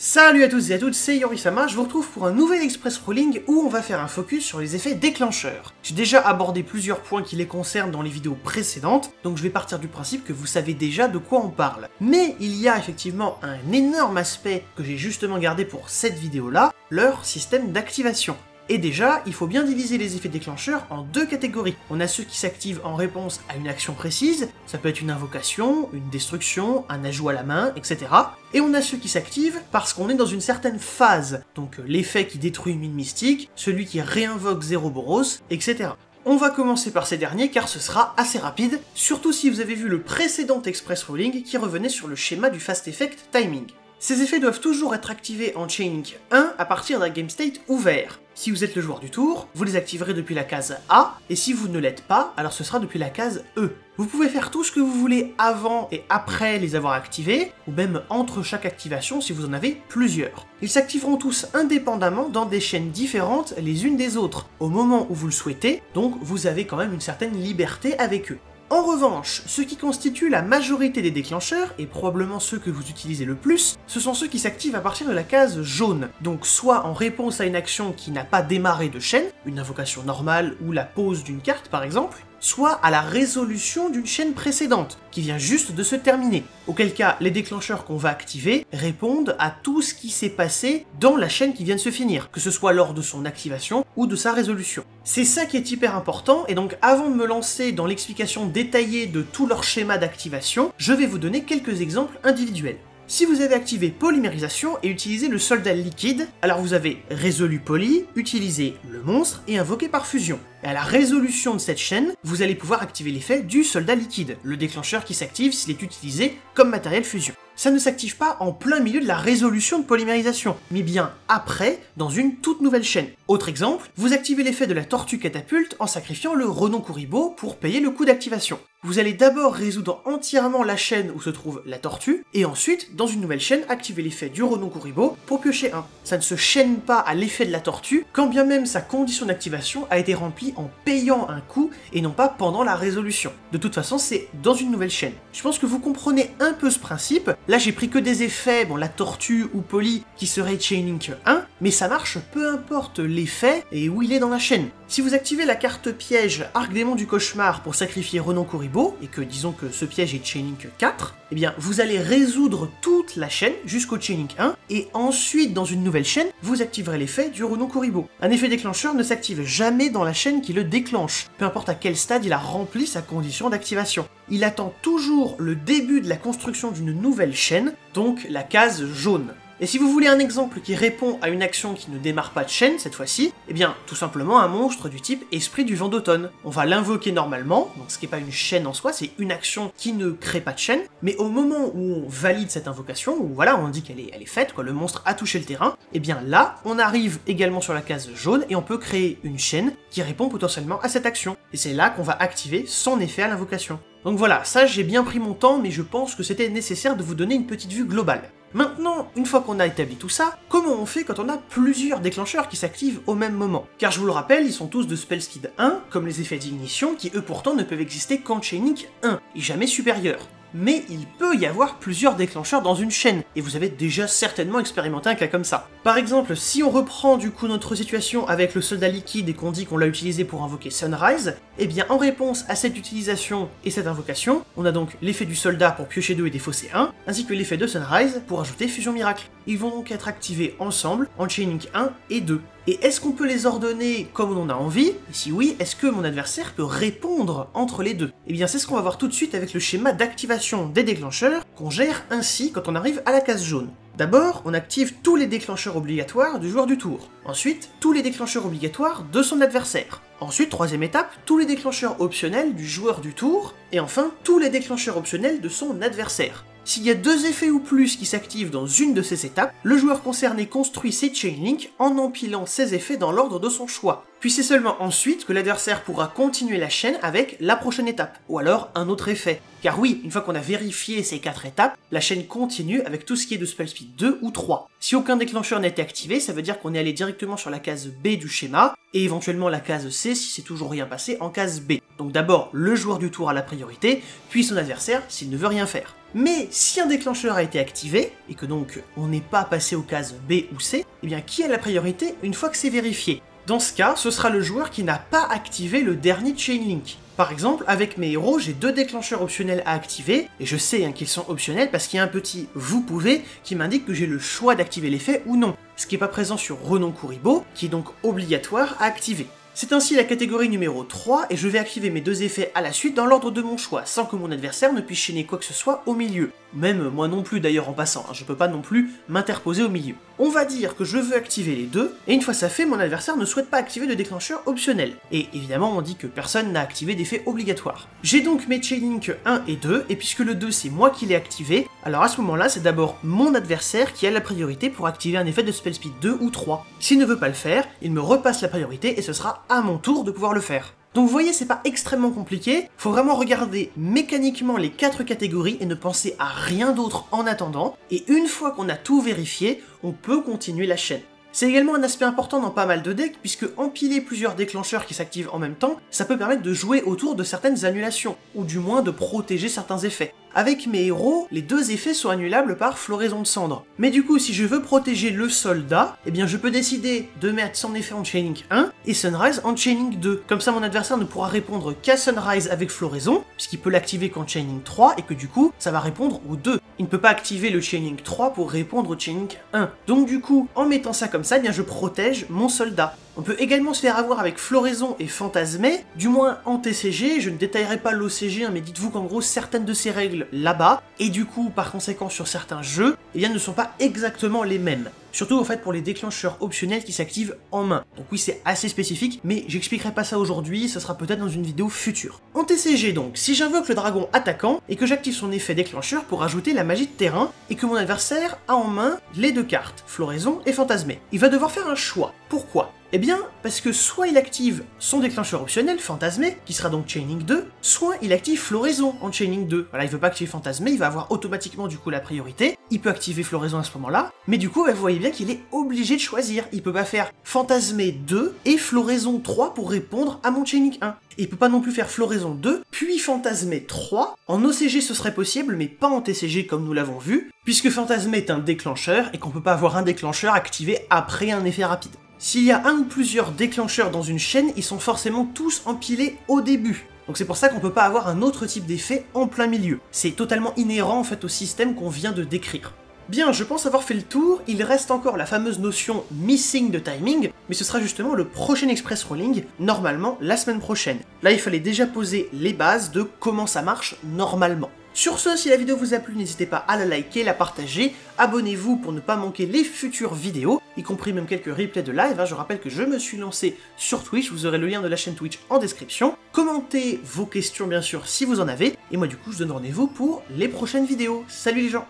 Salut à tous et à toutes, c'est Yorisama, je vous retrouve pour un nouvel Express Rolling où on va faire un focus sur les effets déclencheurs. J'ai déjà abordé plusieurs points qui les concernent dans les vidéos précédentes, donc je vais partir du principe que vous savez déjà de quoi on parle. Mais il y a effectivement un énorme aspect que j'ai justement gardé pour cette vidéo-là, leur système d'activation. Et déjà, il faut bien diviser les effets déclencheurs en deux catégories. On a ceux qui s'activent en réponse à une action précise, ça peut être une invocation, une destruction, un ajout à la main, etc. Et on a ceux qui s'activent parce qu'on est dans une certaine phase, donc l'effet qui détruit une mine mystique, celui qui réinvoque Zéroboros, etc. On va commencer par ces derniers car ce sera assez rapide, surtout si vous avez vu le précédent Express Rolling qui revenait sur le schéma du Fast Effect Timing. Ces effets doivent toujours être activés en Chaining 1 à partir d'un game state ouvert. Si vous êtes le joueur du tour, vous les activerez depuis la case A, et si vous ne l'êtes pas, alors ce sera depuis la case E. Vous pouvez faire tout ce que vous voulez avant et après les avoir activés, ou même entre chaque activation si vous en avez plusieurs. Ils s'activeront tous indépendamment dans des chaînes différentes les unes des autres, au moment où vous le souhaitez, donc vous avez quand même une certaine liberté avec eux. En revanche, ce qui constitue la majorité des déclencheurs, et probablement ceux que vous utilisez le plus, ce sont ceux qui s'activent à partir de la case jaune, donc soit en réponse à une action qui n'a pas démarré de chaîne, une invocation normale ou la pose d'une carte par exemple, soit à la résolution d'une chaîne précédente, qui vient juste de se terminer, auquel cas les déclencheurs qu'on va activer répondent à tout ce qui s'est passé dans la chaîne qui vient de se finir, que ce soit lors de son activation ou de sa résolution. C'est ça qui est hyper important, et donc avant de me lancer dans l'explication détaillée de tout leur schéma d'activation, je vais vous donner quelques exemples individuels. Si vous avez activé Polymérisation et utilisé le soldat liquide, alors vous avez résolu Poly, utilisé le monstre et invoqué par fusion. Et à la résolution de cette chaîne, vous allez pouvoir activer l'effet du soldat liquide, le déclencheur qui s'active s'il est utilisé comme matériel fusion. Ça ne s'active pas en plein milieu de la résolution de polymérisation, mais bien après, dans une toute nouvelle chaîne. Autre exemple, vous activez l'effet de la tortue catapulte en sacrifiant le Renonkuribo pour payer le coût d'activation. Vous allez d'abord résoudre entièrement la chaîne où se trouve la tortue, et ensuite, dans une nouvelle chaîne, activer l'effet du Renonkuribo pour piocher un. Ça ne se chaîne pas à l'effet de la tortue, quand bien même sa condition d'activation a été remplie en payant un coût et non pas pendant la résolution. De toute façon, c'est dans une nouvelle chaîne. Je pense que vous comprenez un peu ce principe. Là, j'ai pris que des effets, bon, la tortue ou Poly qui serait Chaining 1, mais ça marche peu importe l'effet et où il est dans la chaîne. Si vous activez la carte piège Arc-Démon du Cauchemar pour sacrifier Renonkuribo, et que disons que ce piège est Chaining 4, eh bien vous allez résoudre toute la chaîne jusqu'au Chaining 1, et ensuite dans une nouvelle chaîne, vous activerez l'effet du Renonkuribo. Un effet déclencheur ne s'active jamais dans la chaîne qui le déclenche, peu importe à quel stade il a rempli sa condition d'activation. Il attend toujours le début de la construction d'une nouvelle chaîne, donc la case jaune. Et si vous voulez un exemple qui répond à une action qui ne démarre pas de chaîne cette fois-ci, eh bien tout simplement un monstre du type Esprit du Vent d'Automne. On va l'invoquer normalement, donc ce qui n'est pas une chaîne en soi, c'est une action qui ne crée pas de chaîne, mais au moment où on valide cette invocation, où voilà, on dit qu'elle est faite, quoi, le monstre a touché le terrain, eh bien là, on arrive également sur la case jaune et on peut créer une chaîne qui répond potentiellement à cette action. Et c'est là qu'on va activer son effet à l'invocation. Donc voilà, ça j'ai bien pris mon temps, mais je pense que c'était nécessaire de vous donner une petite vue globale. Maintenant, une fois qu'on a établi tout ça, comment on fait quand on a plusieurs déclencheurs qui s'activent au même moment? Car je vous le rappelle, ils sont tous de spell speed 1, comme les effets d'ignition, qui eux pourtant ne peuvent exister qu'en Chaining 1, et jamais supérieur. Mais il peut y avoir plusieurs déclencheurs dans une chaîne, et vous avez déjà certainement expérimenté un cas comme ça. Par exemple, si on reprend du coup notre situation avec le soldat liquide et qu'on dit qu'on l'a utilisé pour invoquer Sunrise, eh bien en réponse à cette utilisation et cette invocation, on a donc l'effet du soldat pour piocher 2 et défausser 1, ainsi que l'effet de Sunrise pour ajouter Fusion Miracle. Ils vont donc être activés ensemble en Chaining 1 et 2. Et est-ce qu'on peut les ordonner comme on en a envie? Et si oui, est-ce que mon adversaire peut répondre entre les deux? Eh bien c'est ce qu'on va voir tout de suite avec le schéma d'activation des déclencheurs qu'on gère ainsi quand on arrive à la case jaune. D'abord, on active tous les déclencheurs obligatoires du joueur du tour. Ensuite, tous les déclencheurs obligatoires de son adversaire. Ensuite, troisième étape, tous les déclencheurs optionnels du joueur du tour. Et enfin, tous les déclencheurs optionnels de son adversaire. S'il y a 2 effets ou plus qui s'activent dans une de ces étapes, le joueur concerné construit ses chain links en empilant ces effets dans l'ordre de son choix. Puis c'est seulement ensuite que l'adversaire pourra continuer la chaîne avec la prochaine étape, ou alors un autre effet. Car oui, une fois qu'on a vérifié ces 4 étapes, la chaîne continue avec tout ce qui est de spell speed 2 ou 3. Si aucun déclencheur n'a été activé, ça veut dire qu'on est allé directement sur la case B du schéma, et éventuellement la case C si c'est toujours rien passé en case B. Donc d'abord, le joueur du tour a la priorité, puis son adversaire s'il ne veut rien faire. Mais si un déclencheur a été activé, et que donc on n'est pas passé aux cases B ou C, eh bien qui a la priorité une fois que c'est vérifié? Dans ce cas, ce sera le joueur qui n'a pas activé le dernier Chain Link. Par exemple, avec mes héros, j'ai 2 déclencheurs optionnels à activer, et je sais qu'ils sont optionnels parce qu'il y a un petit « vous pouvez » qui m'indique que j'ai le choix d'activer l'effet ou non, ce qui n'est pas présent sur Renon Kuriboh, qui est donc obligatoire à activer. C'est ainsi la catégorie numéro 3, et je vais activer mes 2 effets à la suite dans l'ordre de mon choix, sans que mon adversaire ne puisse chaîner quoi que ce soit au milieu. Même moi non plus d'ailleurs en passant, je peux pas non plus m'interposer au milieu. On va dire que je veux activer les 2, et une fois ça fait, mon adversaire ne souhaite pas activer de déclencheur optionnel. Et évidemment on dit que personne n'a activé d'effet obligatoire. J'ai donc mes Chain Link 1 et 2, et puisque le 2 c'est moi qui l'ai activé, alors à ce moment-là c'est d'abord mon adversaire qui a la priorité pour activer un effet de spell speed 2 ou 3. S'il ne veut pas le faire, il me repasse la priorité et ce sera à mon tour de pouvoir le faire. Donc vous voyez, c'est pas extrêmement compliqué, faut vraiment regarder mécaniquement les 4 catégories et ne penser à rien d'autre en attendant, et une fois qu'on a tout vérifié, on peut continuer la chaîne. C'est également un aspect important dans pas mal de decks, puisque empiler plusieurs déclencheurs qui s'activent en même temps, ça peut permettre de jouer autour de certaines annulations, ou du moins de protéger certains effets. Avec mes héros, les 2 effets sont annulables par Floraison de Cendres. Mais du coup, si je veux protéger le soldat, eh bien je peux décider de mettre son effet en Chain Link 1 et Sunrise en Chain Link 2. Comme ça, mon adversaire ne pourra répondre qu'à Sunrise avec Floraison, puisqu'il peut l'activer qu'en Chain Link 3, et que du coup, ça va répondre aux 2. Il ne peut pas activer le Chain Link 3 pour répondre au Chain Link 1. Donc du coup, en mettant ça comme ça, eh bien je protège mon soldat. On peut également se faire avoir avec Floraison et Fantasmé, du moins en TCG, je ne détaillerai pas l'OCG, mais dites-vous qu'en gros certaines de ces règles là-bas, et du coup par conséquent sur certains jeux, eh bien ne sont pas exactement les mêmes. Surtout en fait pour les déclencheurs optionnels qui s'activent en main. Donc oui c'est assez spécifique, mais j'expliquerai pas ça aujourd'hui, ça sera peut-être dans une vidéo future. En TCG donc, si j'invoque le dragon attaquant, et que j'active son effet déclencheur pour ajouter la magie de terrain, et que mon adversaire a en main les 2 cartes, Floraison et Fantasmé, il va devoir faire un choix. Pourquoi ? Eh bien, parce que soit il active son déclencheur optionnel, Fantasmé, qui sera donc Chain Link 2, soit il active Floraison en Chain Link 2. Voilà, il veut pas activer Fantasmé, il va avoir automatiquement du coup la priorité, il peut activer Floraison à ce moment-là, mais du coup, vous voyez bien qu'il est obligé de choisir. Il peut pas faire Fantasmé 2 et Floraison 3 pour répondre à mon Chain Link 1. Et il peut pas non plus faire Floraison 2, puis Fantasmé 3. En OCG ce serait possible, mais pas en TCG comme nous l'avons vu, puisque Fantasmé est un déclencheur, et qu'on peut pas avoir un déclencheur activé après un effet rapide. S'il y a un ou plusieurs déclencheurs dans une chaîne, ils sont forcément tous empilés au début. Donc c'est pour ça qu'on peut pas avoir un autre type d'effet en plein milieu. C'est totalement inhérent en fait au système qu'on vient de décrire. Bien, je pense avoir fait le tour, il reste encore la fameuse notion missing de timing, mais ce sera justement le prochain Express Rolling, normalement la semaine prochaine. Là il fallait déjà poser les bases de comment ça marche normalement. Sur ce, si la vidéo vous a plu, n'hésitez pas à la liker, la partager, abonnez-vous pour ne pas manquer les futures vidéos, y compris même quelques replays de live, je rappelle que je me suis lancé sur Twitch, vous aurez le lien de la chaîne Twitch en description. Commentez vos questions bien sûr si vous en avez, et moi du coup je donne rendez-vous pour les prochaines vidéos. Salut les gens!